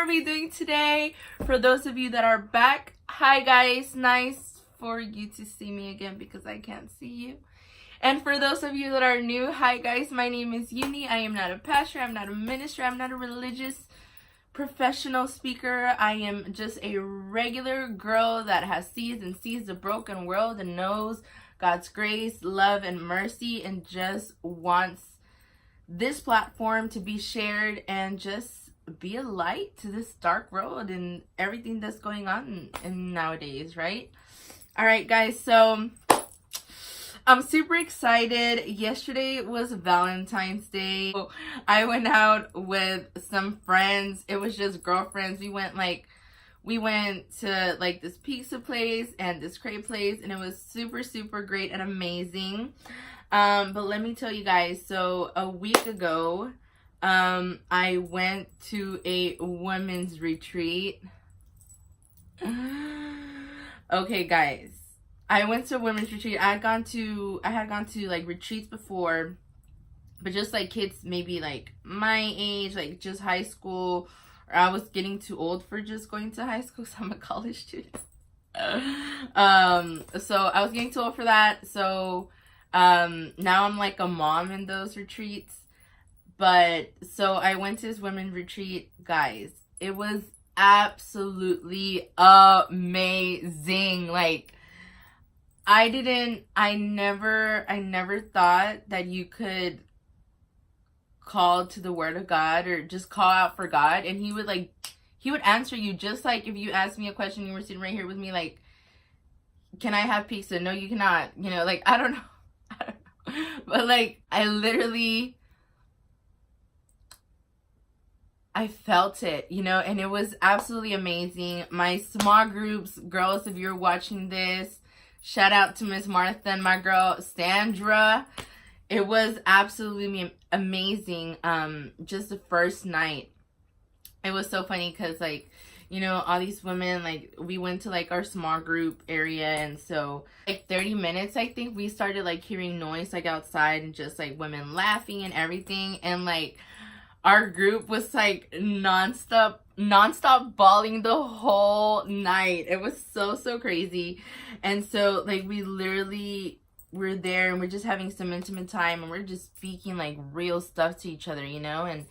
are we doing today? For those of you that are back, hi guys, nice for you to see me again because I can't see you. And for those of you that are new, hi guys, my name is Yuni. I am not a pastor, I'm not a minister, I'm not a religious professional speaker. I am just a regular girl that has sees the broken world and knows God's grace, love, and mercy, and just wants this platform to be shared and just be a light to this dark world and everything that's going on in nowadays, right? All right, guys, so I'm super excited. Yesterday was Valentine's Day. I went out with some friends. It was just girlfriends. We went to like this pizza place and this crepe place, and it was super great and amazing. But let me tell you guys, so a week ago, I went to a women's retreat. Okay, guys, I went to a women's retreat. I had gone to like retreats before, but just like kids maybe like my age, like just high school, or I was getting too old for just going to high school because I'm a college student. So I was getting too old for that. So now I'm like a mom in those retreats. But so I went to this women's retreat, guys. It was absolutely amazing. Like, I never thought that you could call to the word of God or just call out for God, and he would answer you. Just like if you asked me a question, you were sitting right here with me, like, can I have pizza? No, you cannot. You know, like, I don't know. But like, I felt it, you know, and it was absolutely amazing. My small groups, girls, if you're watching this, shout out to Miss Martha and my girl Sandra. It was absolutely amazing. Just the first night, it was so funny because, like, you know, all these women, like, we went to like our small group area, and so like 30 minutes, I think, we started like hearing noise like outside and just like women laughing and everything, and like our group was like nonstop bawling the whole night. It was so crazy. And so like we literally were there and we're just having some intimate time and we're just speaking like real stuff to each other, you know. And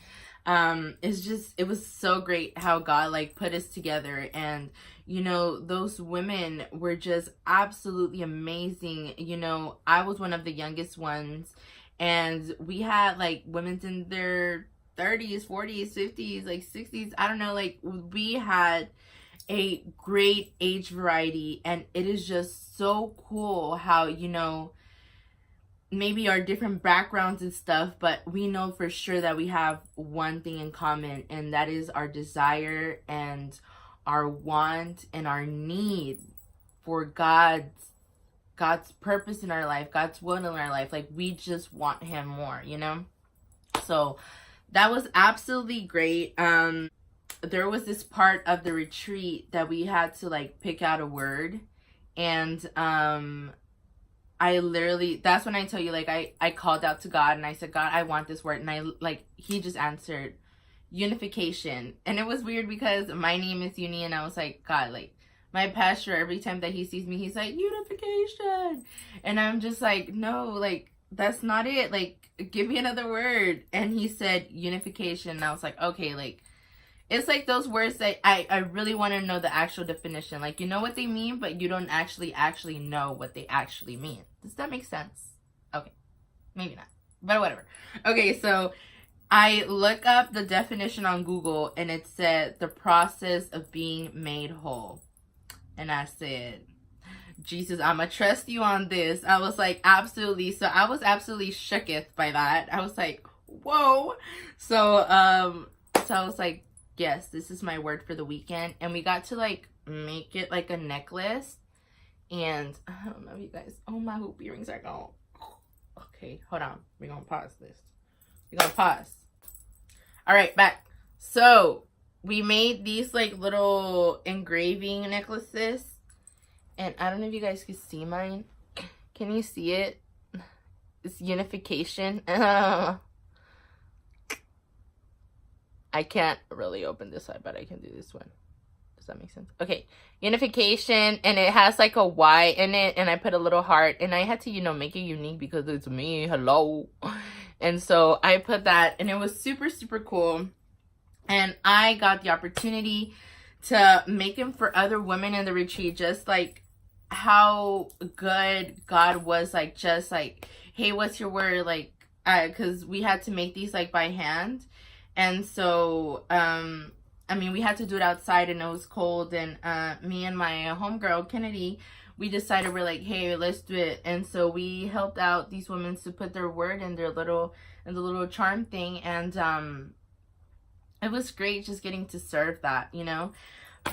it was so great how God like put us together. And you know, those women were just absolutely amazing. You know, I was one of the youngest ones, and we had like women in their 30s, 40s, 50s, like 60s, I don't know, like we had a great age variety. And it is just so cool how, you know, maybe our different backgrounds and stuff, but we know for sure that we have one thing in common, and that is our desire and our want and our need for God's purpose in our life, God's will in our life. Like, we just want him more, you know. So that was absolutely great. There was this part of the retreat that we had to like pick out a word, and I literally, that's when I tell you, like, I called out to God and I said, God, I want this word. And he just answered unification. And it was weird because my name is Yuni, and I was like, God, like, my pastor, every time that he sees me, he's like, unification. And I'm just like, no, like, that's not it. Like, give me another word. And he said unification. And I was like, okay, like, it's like those words that I really want to know the actual definition. Like, you know what they mean, but you don't actually know what they actually mean. Does that make sense? Okay. Maybe not. But whatever. Okay, so I look up the definition on Google, and it said the process of being made whole. And I said, Jesus, I'm going to trust you on this. I was like, absolutely. So I was absolutely shooketh by that. I was like, whoa. So I was like, yes, this is my word for the weekend. And we got to like make it like a necklace. And I don't know, you guys. Oh, my hoop earrings are gone. Okay, hold on. We're going to pause this. We're going to pause. All right, back. So we made these like little engraving necklaces. And I don't know if you guys can see mine. Can you see it? It's unification. I can't really open this side, but I can do this one. Does that make sense? Okay, unification, and it has like a Y in it, and I put a little heart, and I had to, you know, make it unique because it's me, hello. And so I put that, and it was super, super cool. And I got the opportunity to make them for other women in the retreat, just like how good God was, like, just like, hey, what's your word? Like, because we had to make these like by hand. And so, I mean, we had to do it outside and it was cold, and me and my homegirl, Kennedy, we decided, we're like, hey, let's do it. And so we helped out these women to put their word in their little, in the little charm thing, and it was great just getting to serve that, you know.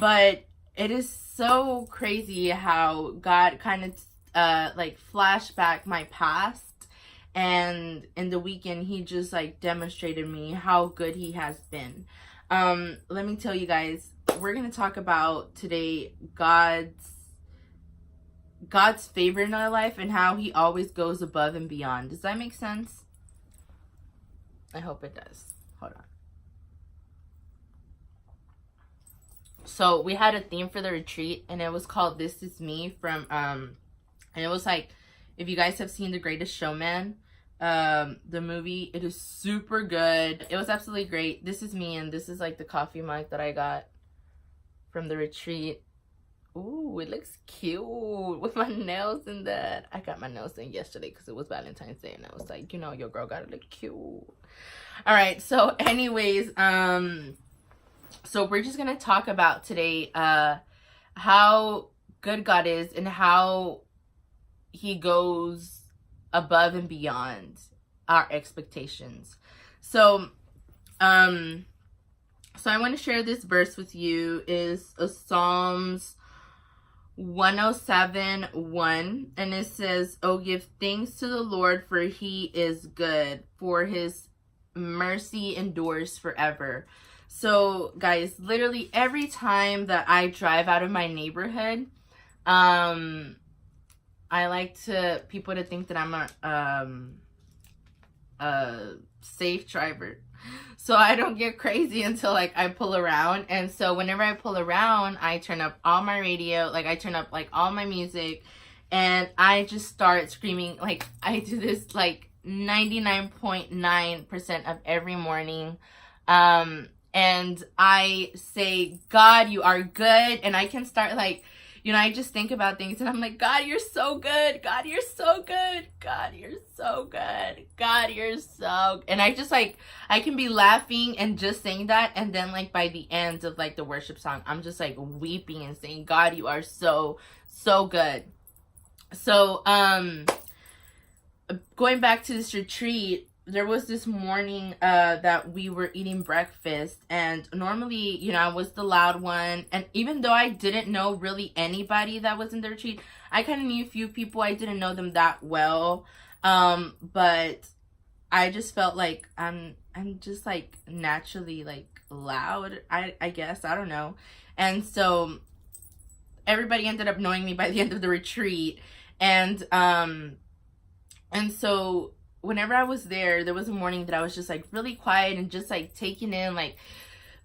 But it is so crazy how God kind of like flashback my past, and in the weekend he just like demonstrated me how good he has been. Let me tell you guys, we're gonna talk about today God's favor in our life and how he always goes above and beyond. Does that make sense? I hope it does. Hold on. So we had a theme for the retreat, and it was called This Is Me, from and it was like, if you guys have seen The Greatest Showman, the movie, it is super good. It was absolutely great. This is me, and this is like the coffee mug that I got from the retreat. Ooh, it looks cute with my nails in that. I got my nails done yesterday because it was Valentine's Day, and I was like, you know, your girl gotta look cute. All right, so anyways, so we're just gonna talk about today how good God is and how he goes above and beyond our expectations. So I want to share this verse with you. Is a Psalms 107:1, and it says, "Oh, give thanks to the Lord, for he is good, for his mercy endures forever." So guys, literally every time that I drive out of my neighborhood, I like people to think that I'm a safe driver. So I don't get crazy until like I pull around. And so whenever I pull around, I turn up all my radio, like I turn up like all my music, and I just start screaming. Like I do this like 99.9% of every morning. And I say, God, you are good. And I can start like, you know, I just think about things and I'm like, God, you're so good. God, you're so good. God, you're so good. God, you're so... And I just like, I can be laughing and just saying that. And then like by the end of like the worship song, I'm just like weeping and saying, God, you are so, so good. So, going back to this retreat, there was this morning that we were eating breakfast, and normally, you know, I was the loud one, and even though I didn't know really anybody that was in the retreat, I kind of knew a few people. I didn't know them that well, but I just felt like I'm just like naturally like loud, I guess, I don't know. And so everybody ended up knowing me by the end of the retreat, and so whenever I was there, there was a morning that I was just like really quiet and just like taking in like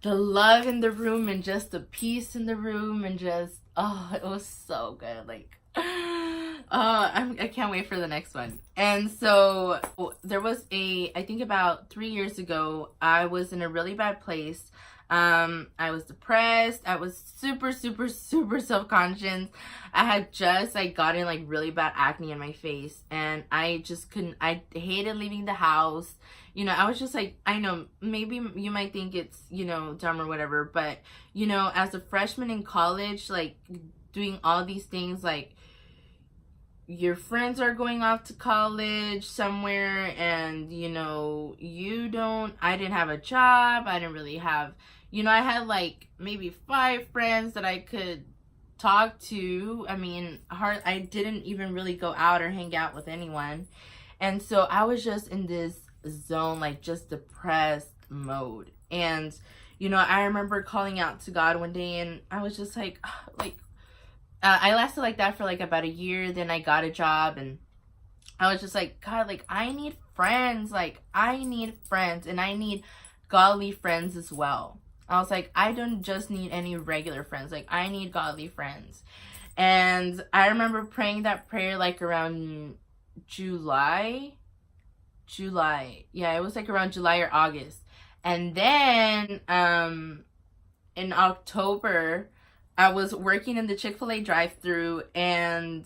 the love in the room and just the peace in the room, and just, oh, it was so good. Like, I can't wait for the next one. And so there was I think about 3 years ago, I was in a really bad place. I was depressed. I was super, super, super self-conscious. I had just like gotten like really bad acne in my face, and I just couldn't, I hated leaving the house. You know, I was just like, I know maybe you might think it's, you know, dumb or whatever, but you know, as a freshman in college, like doing all these things, like your friends are going off to college somewhere, and you know, I didn't have a job. I didn't really have, you know, I had like maybe 5 friends that I could talk to. I mean, I didn't even really go out or hang out with anyone. And so I was just in this zone, like just depressed mode. And, you know, I remember calling out to God one day, and I was just like, I lasted like that for like about a year. Then I got a job, and I was just like, God, like I need friends. Like I need friends, and I need godly friends as well. I was like, I don't just need any regular friends. Like, I need godly friends. And I remember praying that prayer like around July. Yeah, it was like around July or August. And then in October, I was working in the Chick-fil-A drive-thru, and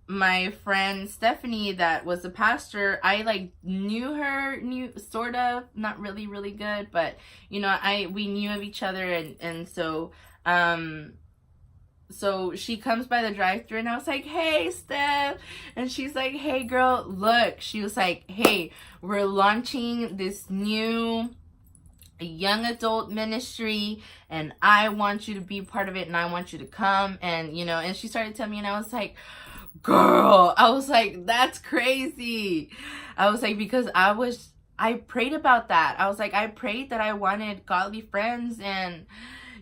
my friend Stephanie, that was a pastor, I like knew sort of, not really really good, but you know, we knew of each other, and so she comes by the drive-thru, and I was like, hey Steph, and she's like, hey girl, look, she was like, hey, we're launching this new young adult ministry, and I want you to be part of it, and I want you to come, and you know, and she started telling me, and I was like, girl, I was like, that's crazy. I was like, because I prayed about that. I was like, I prayed that I wanted godly friends, and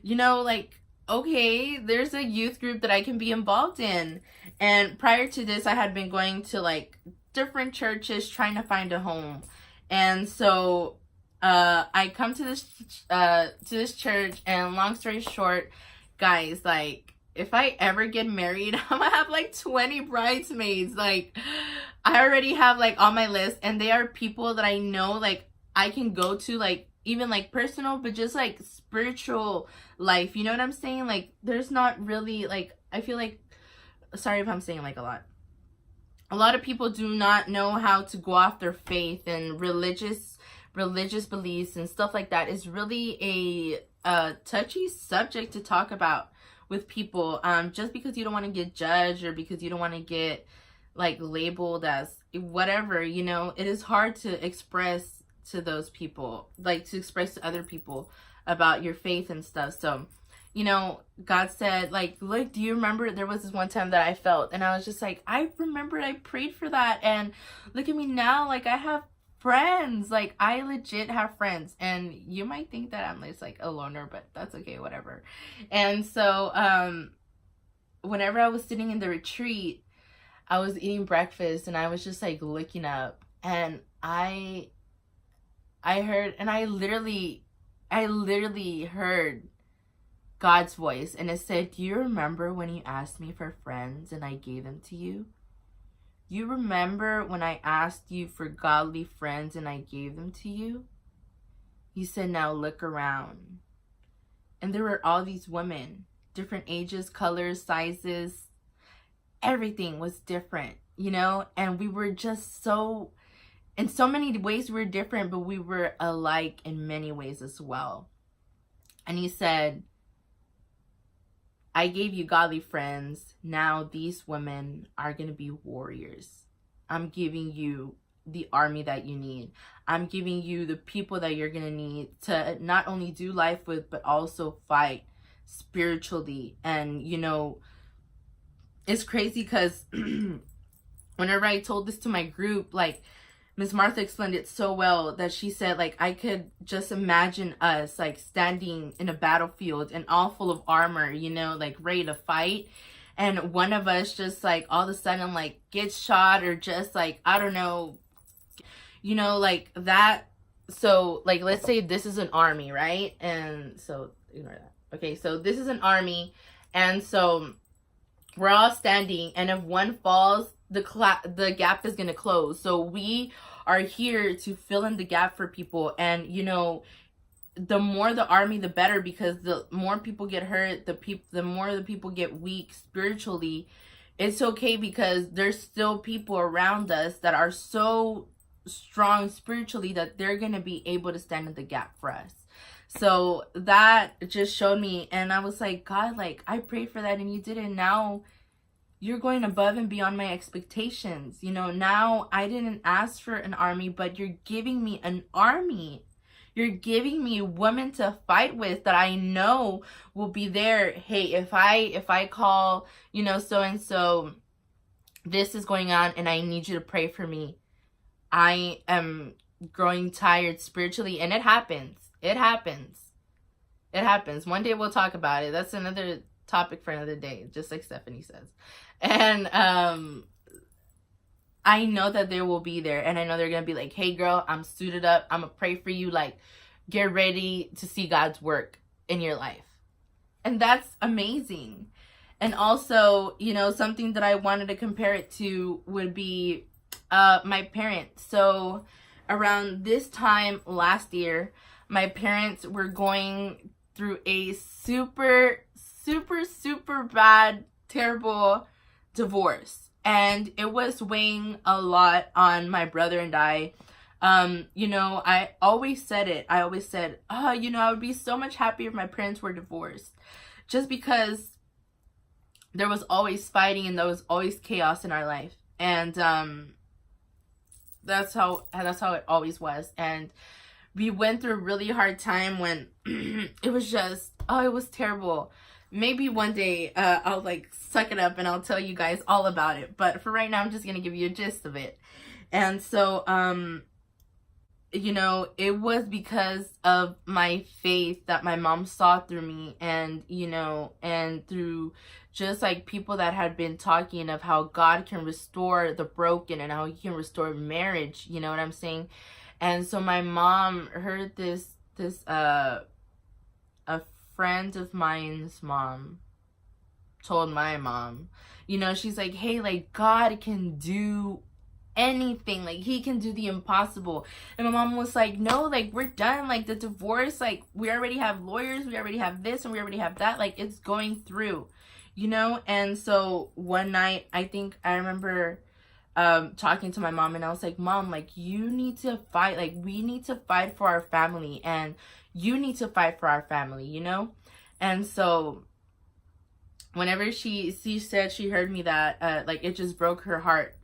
you know, like, okay, there's a youth group that I can be involved in. And prior to this, I had been going to like different churches trying to find a home. And so I come to this church, and long story short, guys, like, if I ever get married, I'm gonna have like 20 bridesmaids. Like, I already have like on my list, and they are people that I know, like, I can go to, like, even like personal, but just like spiritual life, you know what I'm saying? Like, there's not really, like, I feel like, sorry if I'm saying like a lot of people do not know how to go off their faith, and religious beliefs and stuff like that is really a touchy subject to talk about with people, just because you don't want to get judged, or because you don't want to get like labeled as whatever, you know. It is hard to express to those people, like to express to other people about your faith and stuff. So, you know, God said, like, look, do you remember there was this one time that I felt, and I was just like, I remembered I prayed for that, and look at me now, like, I have friends. Like, I legit have friends. And you might think that I'm just like a loner, but that's okay, whatever. And so whenever I was sitting in the retreat, I was eating breakfast, and I was just like looking up, and I heard, and I literally heard God's voice, and it said, do you remember when you asked me for friends and I gave them to you? You remember when I asked you for godly friends and I gave them to you? He said, now look around. And there were all these women, different ages, colors, sizes, everything was different, you know? And we were just so, in so many ways we were different, but we were alike in many ways as well. And he said, I gave you godly friends. Now these women are going to be warriors. I'm giving you the army that you need. I'm giving you the people that you're going to need to not only do life with, but also fight spiritually. And, you know, it's crazy because whenever I told this to my group, like, Miss Martha explained it so well that she said, like, I could just imagine us, like, standing in a battlefield and all full of armor, you know, like, ready to fight. And one of us just, like, all of a sudden, like, gets shot, or just, like, I don't know, you know, like, that. So, like, let's say this is an army, right? And so, ignore that. Okay, so this is an army. And so we're all standing. And if one falls, the gap is going to close. So we are here to fill in the gap for people. And, you know, the more the army, the better, because the more people get hurt, the more the people get weak spiritually. It's okay, because there's still people around us that are so strong spiritually that they're going to be able to stand in the gap for us. So that just showed me, and I was like, God, like, I prayed for that and you did it. Now you're going above and beyond my expectations. You know, now I didn't ask for an army, but you're giving me an army. You're giving me women to fight with that I know will be there. Hey, if I call, you know, so-and-so, this is going on and I need you to pray for me. I am growing tired spiritually, and it happens. It happens. It happens. One day we'll talk about it. That's another topic for another day, just like Stephanie says. And I know that they will be there, and I know they're gonna be like, hey girl, I'm suited up, I'm gonna pray for you, like, get ready to see God's work in your life. And that's amazing. And also, you know, something that I wanted to compare it to would be my parents. So around this time last year, my parents were going through a super bad, terrible divorce. And it was weighing a lot on my brother and I. You know, I always said it. I always said, oh, you know, I would be so much happier if my parents were divorced. Just because there was always fighting and there was always chaos in our life. And that's how it always was. And we went through a really hard time when it was just, oh, it was terrible. Maybe one day I'll like suck it up and I'll tell you guys all about it. But for right now, I'm just going to give you a gist of it. And so, you know, it was because of my faith that my mom saw through me, and, you know, and through just like people that had been talking of how God can restore the broken and how he can restore marriage, you know what I'm saying? And so my mom heard a friend of mine's mom told my mom, you know, she's like, hey, like, God can do anything, like, he can do the impossible. And my mom was like, no, like, we're done, like, the divorce, like, we already have lawyers, we already have this, and we already have that, like, it's going through, you know? And so one night, I think I remember talking to my mom, and I was like, Mom, like, you need to fight, like, we need to fight for our family, and you need to fight for our family, you know? And so whenever she said she heard me that, like, it just broke her heart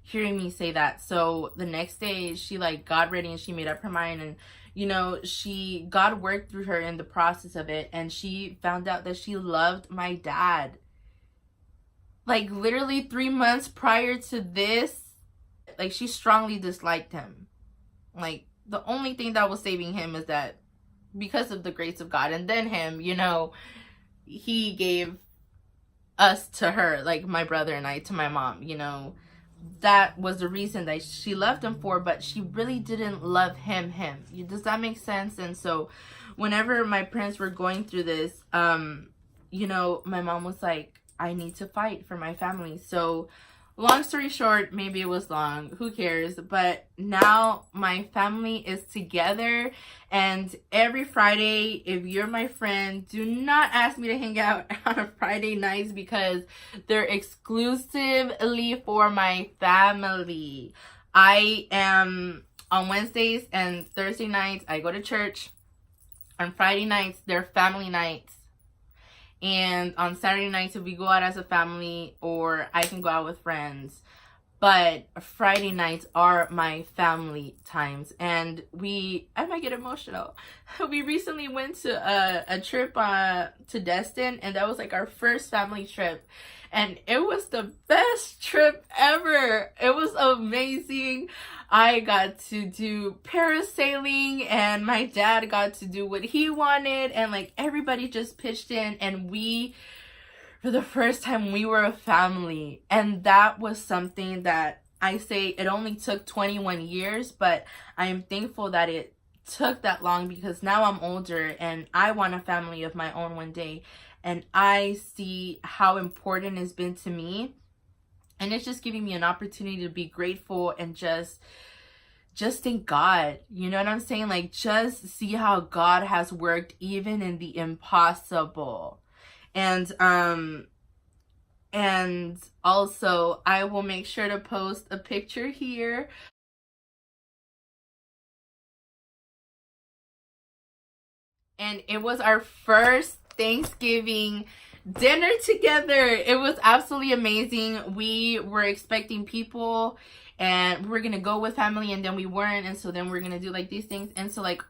hearing me say that. So the next day she like got ready and she made up her mind, and you know, God worked through her in the process of it, and she found out that she loved my dad. Like, literally 3 months prior to this, like, she strongly disliked him. Like, the only thing that was saving him is that because of the grace of God, and then him, you know, he gave us to her, like my brother and I to my mom, you know. That was the reason that she loved him for, but she really didn't love him. Does that make sense? And so whenever my parents were going through this, you know, my mom was like, I need to fight for my family. So long story short, maybe it was long, who cares, but now my family is together. And every Friday, if you're my friend, do not ask me to hang out on a Friday nights, because they're exclusively for my family. I am on Wednesdays and Thursday nights, I go to church. On Friday nights, they're family nights. And on Saturday nights, if we go out as a family, or I can go out with friends. But Friday nights are my family times. And I might get emotional. We recently went to a trip to Destin, and that was like our first family trip. And it was the best trip ever. It was amazing. I got to do parasailing, and my dad got to do what he wanted, and like everybody just pitched in, and for the first time, we were a family. And that was something that I say it only took 21 years, but I am thankful that it took that long, because now I'm older and I want a family of my own one day. And I see how important it's been to me. And it's just giving me an opportunity to be grateful and just thank God. You know what I'm saying? Like, just see how God has worked even in the impossible. And also I will make sure to post a picture here. And it was our first Thanksgiving dinner together. It was absolutely amazing. We were expecting people, and we were gonna go with family, and then we weren't, and so then we're gonna do like these things. And so, like,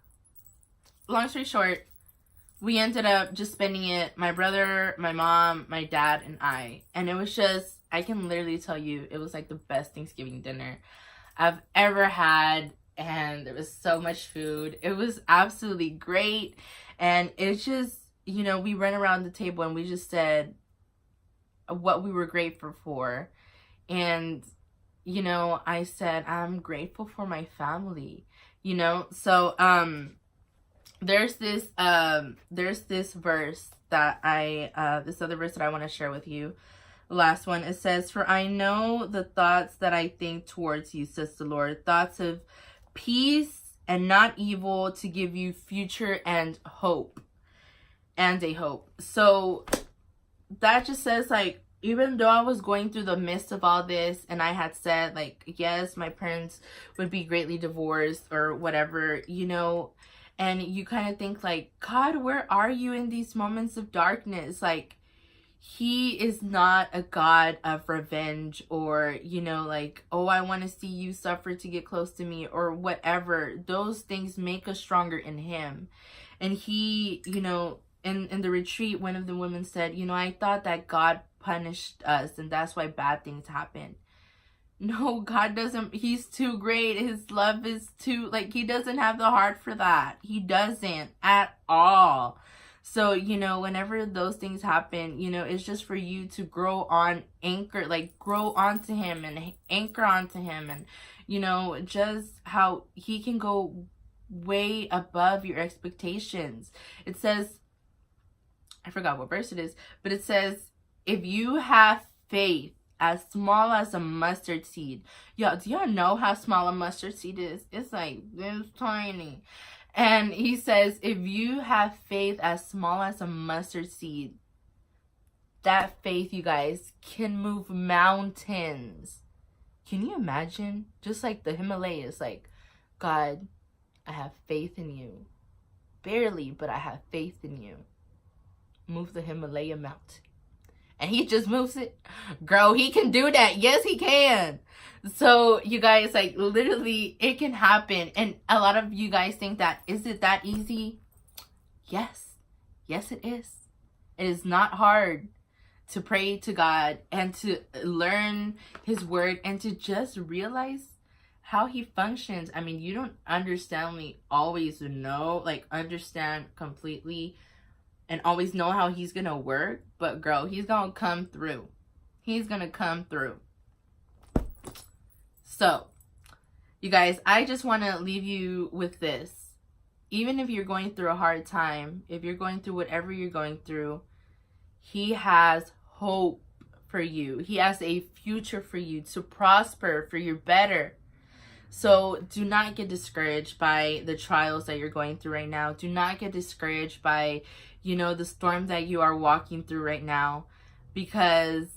long story short, we ended up just spending it, my brother, my mom, my dad, and I. And it was just, I can literally tell you, it was like the best Thanksgiving dinner I've ever had. And there was so much food. It was absolutely great. And it's just, you know, we ran around the table and we just said what we were grateful for. And you know, I said, I'm grateful for my family, you know? So, there's this verse that this other verse that I want to share with you. The last one, it says, "For I know the thoughts that I think towards you, says the Lord, thoughts of peace and not evil, to give you future and hope." And a hope. So that just says, like, even though I was going through the midst of all this, and I had said, like, yes, my parents would be greatly divorced or whatever, you know, and you kind of think, like, God, where are you in these moments of darkness? Like, he is not a God of revenge, or, you know, like, oh, I want to see you suffer to get close to me, or whatever. Those things make us stronger in him. And he, you know, in the retreat, one of the women said, you know, I thought that God punished us and that's why bad things happen. No, God doesn't. He's too great. His love is too, like, he doesn't have the heart for that. He doesn't at all. So, you know, whenever those things happen, you know, it's just for you to grow onto him and anchor onto him, and, you know, just how he can go way above your expectations. It says, I forgot what verse it is, but it says, if you have faith as small as a mustard seed. Y'all, do y'all know how small a mustard seed is? It's like this tiny. And he says, if you have faith as small as a mustard seed, that faith, you guys, can move mountains. Can you imagine? Just like the Himalayas, like, God, I have faith in you. Barely, but I have faith in you. Move the Himalaya mountain. And he just moves it. Girl, he can do that. Yes, he can. So, you guys, like, literally, it can happen. And a lot of you guys think that, is it that easy? Yes. Yes, it is. It is not hard to pray to God and to learn his word and to just realize how he functions. I mean, you don't understand always know, like, understand completely and always know how he's gonna work, but girl, he's gonna come through. He's gonna come through. So, you guys, I just want to leave you with this. Even if you're going through a hard time, if you're going through whatever you're going through, he has hope for you. He has a future for you to prosper, for your better. So do not get discouraged by the trials that you're going through right now. Do not get discouraged by, you know, the storm that you are walking through right now. Because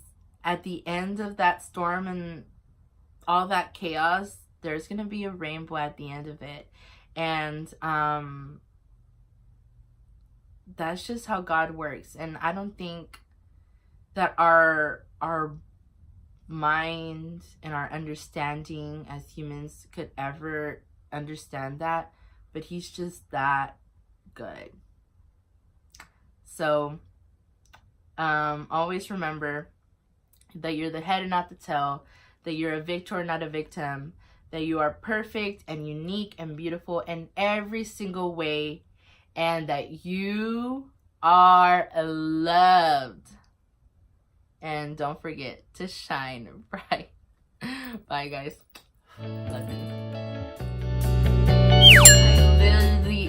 at the end of that storm and all that chaos, there's going to be a rainbow at the end of it. And that's just how God works. And I don't think that our mind and our understanding as humans could ever understand that, but he's just that good. So always remember that you're the head and not the tail, that you're a victor, not a victim, that you are perfect and unique and beautiful in every single way, and that you are loved. And don't forget to shine bright. Bye, guys. Love you. I literally